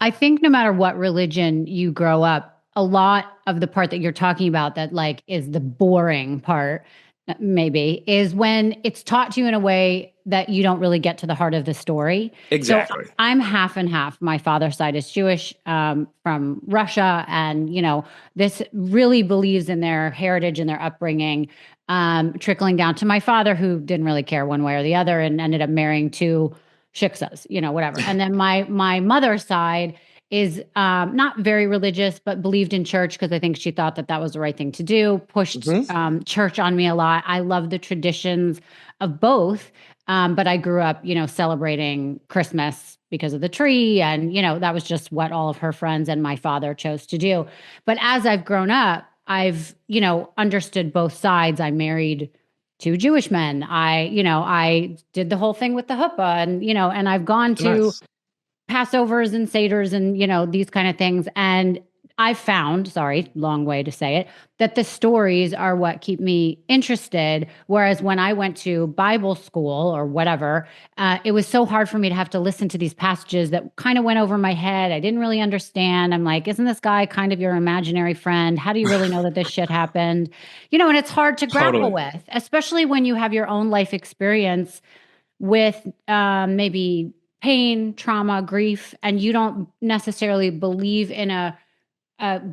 I think no matter what religion you grow up, a lot of the part that you're talking about that like is the boring part, maybe, is when it's taught to you in a way that you don't really get to the heart of the story. So Exactly. I'm half and half. My father's side is Jewish, from Russia, and this really believes in their heritage and their upbringing, trickling down to my father, who didn't really care one way or the other, and ended up marrying two shiksas, whatever. And then my mother's side is not very religious, but believed in church because I think she thought that that was the right thing to do. Pushed Hmm. church on me a lot. I love the traditions of both, but I grew up, celebrating Christmas because of the tree, and that was just what all of her friends and my father chose to do. But as I've grown up, I've understood both sides. I married two Jewish men. I did the whole thing with the huppah, and I've gone to Nice. Passovers and Seders and, these kind of things. And I've found, sorry, long way to say it, that the stories are what keep me interested. Whereas when I went to Bible school or whatever, it was so hard for me to have to listen to these passages that kind of went over my head. I didn't really understand. I'm like, isn't this guy kind of your imaginary friend? How do you really know that this shit happened? And it's hard to grapple Totally. with, especially when you have your own life experience with maybe pain, trauma, grief, and you don't necessarily believe in a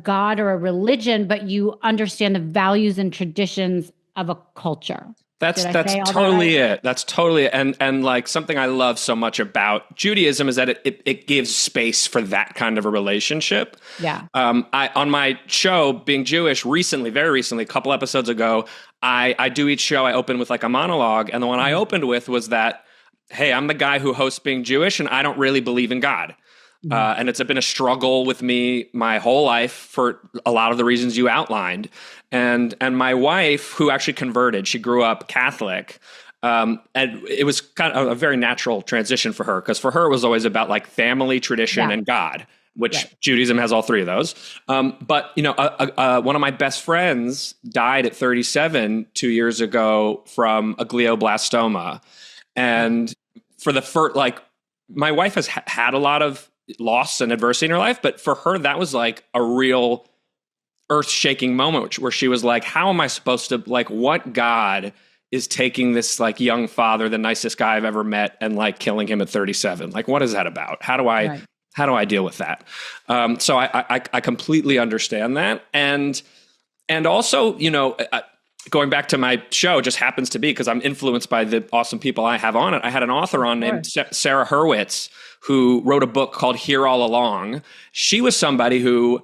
God or a religion, but you understand the values and traditions of a culture. That's Did I that's say all that totally right? it. That's totally it. And like something I love so much about Judaism is that it gives space for that kind of a relationship. Yeah. I on my show, being Jewish, recently, very recently, a couple episodes ago, I do each show. I open with like a monologue, and the one I Mhm. opened with was that, hey, I'm the guy who hosts Being Jewish, and I don't really believe in God. Mhm. And it's been a struggle with me my whole life for a lot of the reasons you outlined. And my wife, who actually converted, she grew up Catholic. And it was kind of a very natural transition for her, because for her it was always about like family, tradition, Yeah. and God, which Right. Judaism has all three of those. But one of my best friends died at 37 2 years ago from a glioblastoma, and for the first, like, my wife has had a lot of loss and adversity in her life, but for her that was like a real earth-shaking moment where she was like, how am I supposed to, like, what God is taking this like young father, the nicest guy I've ever met, and like killing him at 37? Like, what is that about? Right. How do I deal with that? So I completely understand that. And also, going back to my show, just happens to be because I'm influenced by the awesome people I have on it. I had an author on named Sure. Sarah Hurwitz, who wrote a book called Here All Along. She was somebody who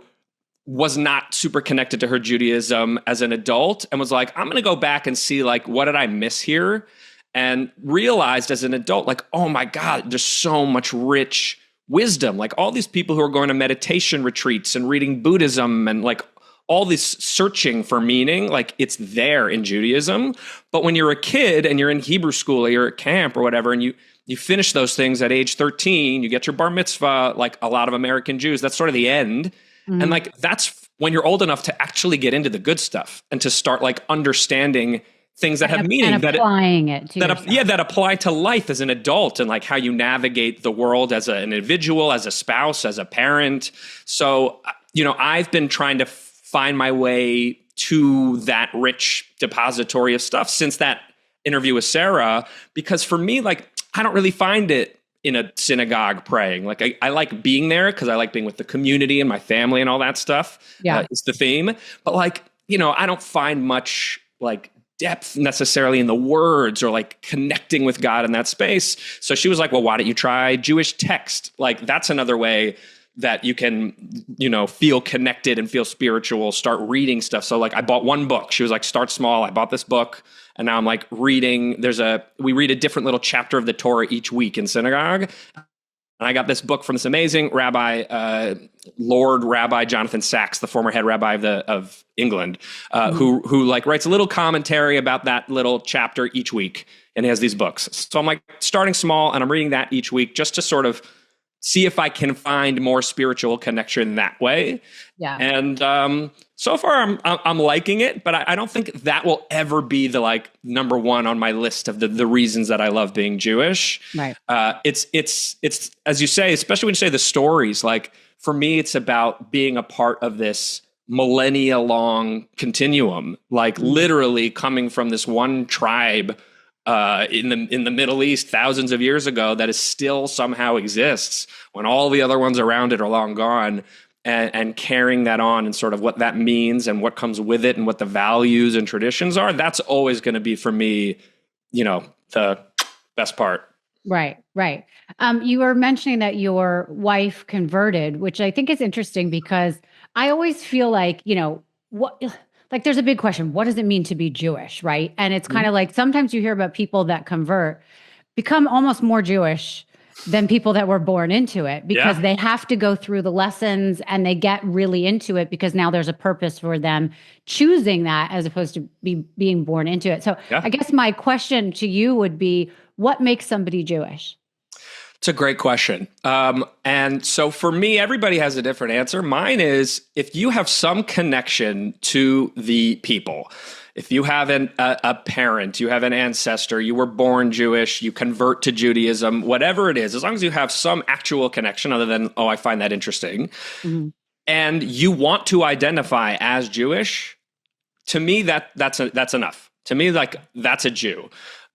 was not super connected to her Judaism as an adult, and was like, I'm going to go back and see, like, what did I miss here? And realized as an adult, like, oh my God, there's so much rich wisdom. Like, all these people who are going to meditation retreats and reading Buddhism and like all this searching for meaning, like, it's there in Judaism. But when you're a kid and you're in Hebrew school or you're at camp or whatever, and you finish those things at age 13, you get your bar mitzvah, like a lot of American Jews, that's sort of the end. And Mhm. like, that's when you're old enough to actually get into the good stuff and to start like understanding things that have And meaning, applying it to yourself. that apply to life as an adult, and like how you navigate the world as an individual, as a spouse, as a parent. So, I've been trying to find my way to that rich depository of stuff since that interview with Sarah, because for me, like, I don't really find it in a synagogue praying. Like, I like being there because I like being with the community and my family and all that stuff. Yeah. Is the theme. But like, I don't find much like depth necessarily in the words or like connecting with God in that space. So she was like, well, why don't you try Jewish text? Like, that's another way that you can, feel connected and feel spiritual, start reading stuff. So like, I bought one book. She was like, start small. I bought this book, and now I'm like reading. We read a different little chapter of the Torah each week in synagogue. And I got this book from this amazing rabbi, Lord Rabbi Jonathan Sacks, the former head rabbi of England, Mhm. who like writes a little commentary about that little chapter each week, and he has these books. So I'm like starting small, and I'm reading that each week just to sort of see if I can find more spiritual connection that way. Yeah. And so far, I'm liking it, but I don't think that will ever be the like number one on my list of the reasons that I love being Jewish. Right. It's as you say, especially when you say the stories. Like for me, it's about being a part of this millennia long continuum. Like literally coming from this one tribe in the Middle East thousands of years ago that is still somehow exists when all the other ones around it are long gone. And carrying that on and sort of what that means and what comes with it and what the values and traditions are, that's always going to be for me, the best part. Right, right. You were mentioning that your wife converted, which I think is interesting because I always feel like, like there's a big question. What does it mean to be Jewish, right? And it's kind of like sometimes you hear about people that convert, become almost more Jewish than people that were born into it because they have to go through the lessons and they get really into it because now there's a purpose for them choosing that as opposed to being born into it. So I guess my question to you would be, what makes somebody Jewish? It's a great question. And so for me, everybody has a different answer. Mine is if you have some connection to the people. If you have a parent, you have an ancestor, you were born Jewish, you convert to Judaism, whatever it is, as long as you have some actual connection other than, I find that interesting, and you want to identify as Jewish, to me, that's enough. To me, like, that's a Jew.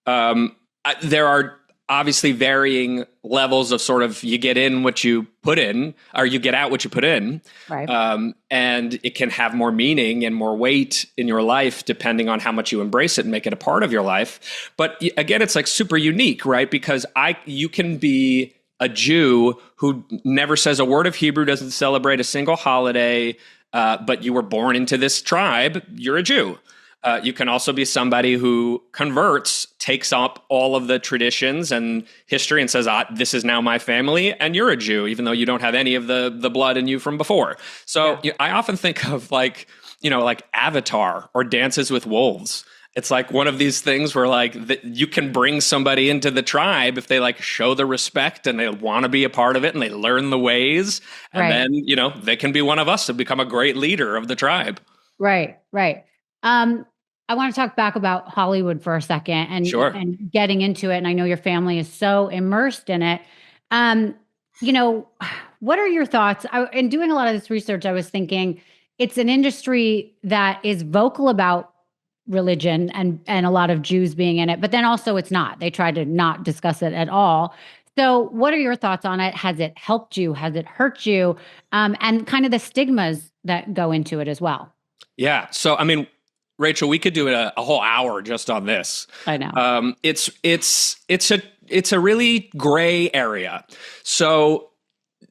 There are obviously varying levels of sort of you get in what you put in or you get out what you put in. Right. And it can have more meaning and more weight in your life depending on how much you embrace it and make it a part of your life. But again, it's like super unique, right? Because you can be a Jew who never says a word of Hebrew, doesn't celebrate a single holiday, but you were born into this tribe, you're a Jew. You can also be somebody who converts, takes up all of the traditions and history and says, this is now my family, and you're a Jew, even though you don't have any of the blood in you from before. So I often think of like Avatar or Dances with Wolves. It's like one of these things where like you can bring somebody into the tribe if they like show the respect and they want to be a part of it and they learn the ways. And then, they can be one of us and become a great leader of the tribe. Right, right. I want to talk back about Hollywood for a second and getting into it. And I know your family is so immersed in it. What are your thoughts? In doing a lot of this research, I was thinking it's an industry that is vocal about religion and a lot of Jews being in it, but then also it's not. They try to not discuss it at all. So what are your thoughts on it? Has it helped you? Has it hurt you? And kind of the stigmas that go into it as well. Yeah. So, I mean, Rachel, we could do a whole hour just on this. I know. It's a really gray area. So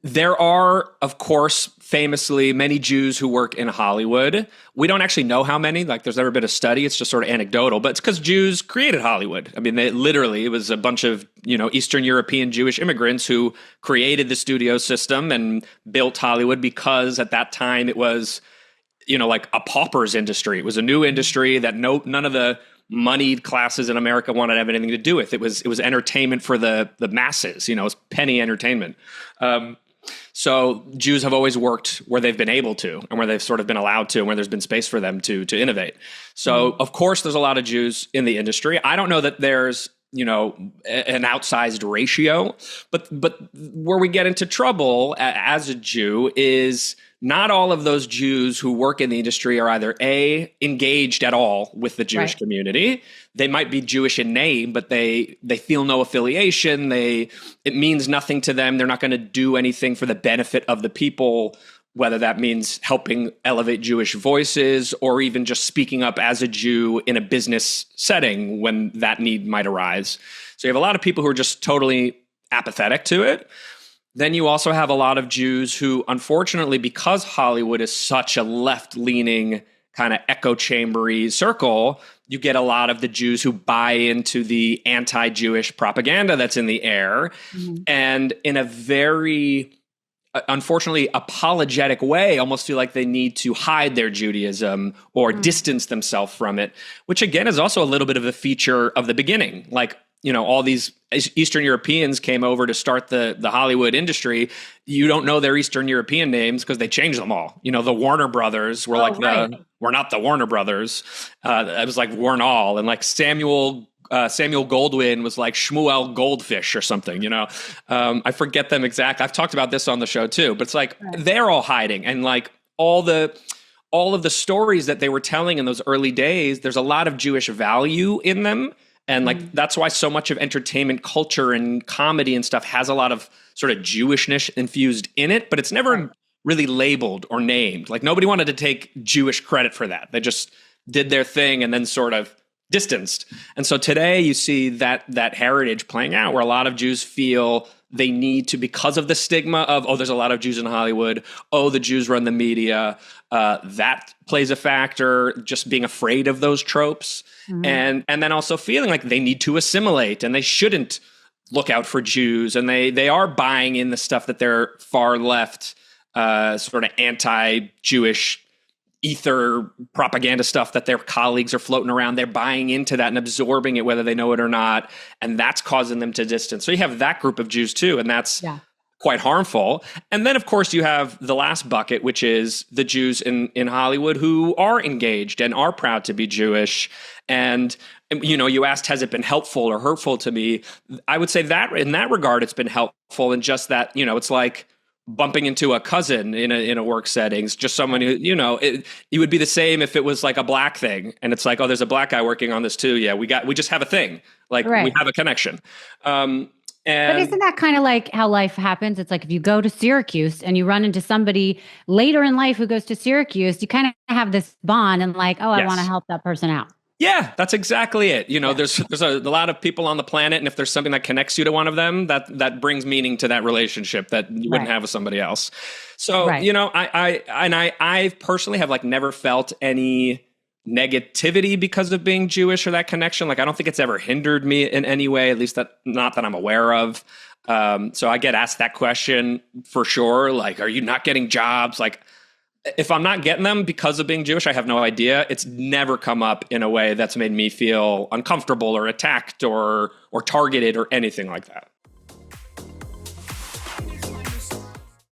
there are, of course, famously many Jews who work in Hollywood. We don't actually know how many. Like, there's never been a study. It's just sort of anecdotal. But it's because Jews created Hollywood. I mean, it was a bunch of Eastern European Jewish immigrants who created the studio system and built Hollywood because at that time it was like a pauper's industry. It was a new industry that none of the moneyed classes in America wanted to have anything to do with. It was entertainment for the masses. It was penny entertainment. So Jews have always worked where they've been able to and where they've sort of been allowed to and where there's been space for them to innovate. So of course there's a lot of Jews in the industry. I don't know that there's an outsized ratio, but where we get into trouble as a Jew is not all of those Jews who work in the industry are either engaged at all with the Jewish community. They might be Jewish in name, but they feel no affiliation. It means nothing to them. They're not going to do anything for the benefit of the people, whether that means helping elevate Jewish voices or even just speaking up as a Jew in a business setting when that need might arise. So you have a lot of people who are just totally apathetic to it. Then you also have a lot of Jews who, unfortunately, because Hollywood is such a left-leaning kind of echo chambery circle, you get a lot of the Jews who buy into the anti-Jewish propaganda that's in the air. And in a very, unfortunately, apologetic way, almost feel like they need to hide their Judaism or distance themselves from it, which again is also a little bit of a feature of the beginning. Like, all these Eastern Europeans came over to start the Hollywood industry. You don't know their Eastern European names because they changed them all. The Warner Brothers were we're not the Warner Brothers. It was like Warnall, and like Samuel Goldwyn was like Shmuel Goldfish or something. I forget them exactly. I've talked about this on the show too, but it's like they're all hiding, and like all of the stories that they were telling in those early days, there's a lot of Jewish value in them. And like, that's why so much of entertainment culture and comedy and stuff has a lot of sort of Jewishness infused in it, but it's never really labeled or named. Like nobody wanted to take Jewish credit for that. They just did their thing and then sort of distanced. And so today you see that heritage playing out where a lot of Jews feel they need to, because of the stigma of, there's a lot of Jews in Hollywood. The Jews run the media. That plays a factor, just being afraid of those tropes. And then also feeling like they need to assimilate and they shouldn't look out for Jews. And they are buying in the stuff that their far left, sort of anti-Jewish ether propaganda stuff that their colleagues are floating around. They're buying into that and absorbing it, whether they know it or not. And that's causing them to distance. So you have that group of Jews too. And that's quite harmful. And then, of course, you have the last bucket, which is the Jews in Hollywood who are engaged and are proud to be Jewish. And, you asked, has it been helpful or hurtful to me? I would say that in that regard, it's been helpful. And just that, it's like bumping into a cousin in a work settings, just someone who, it would be the same if it was like a black thing. And it's like, there's a black guy working on this too. Yeah, we just have a thing. Like we have a connection. But isn't that kind of like how life happens? It's like if you go to Syracuse and you run into somebody later in life who goes to Syracuse, you kind of have this bond and like, I want to help that person out. Yeah, that's exactly it. There's a lot of people on the planet, and if there's something that connects you to one of them, that brings meaning to that relationship that you wouldn't have with somebody else. So, I personally have like never felt any negativity because of being Jewish or that connection. Like, I don't think it's ever hindered me in any way, at least not that I'm aware of. So I get asked that question for sure. Like, are you not getting jobs? Like, if I'm not getting them because of being Jewish, I have no idea. It's never come up in a way that's made me feel uncomfortable or attacked or targeted or anything like that.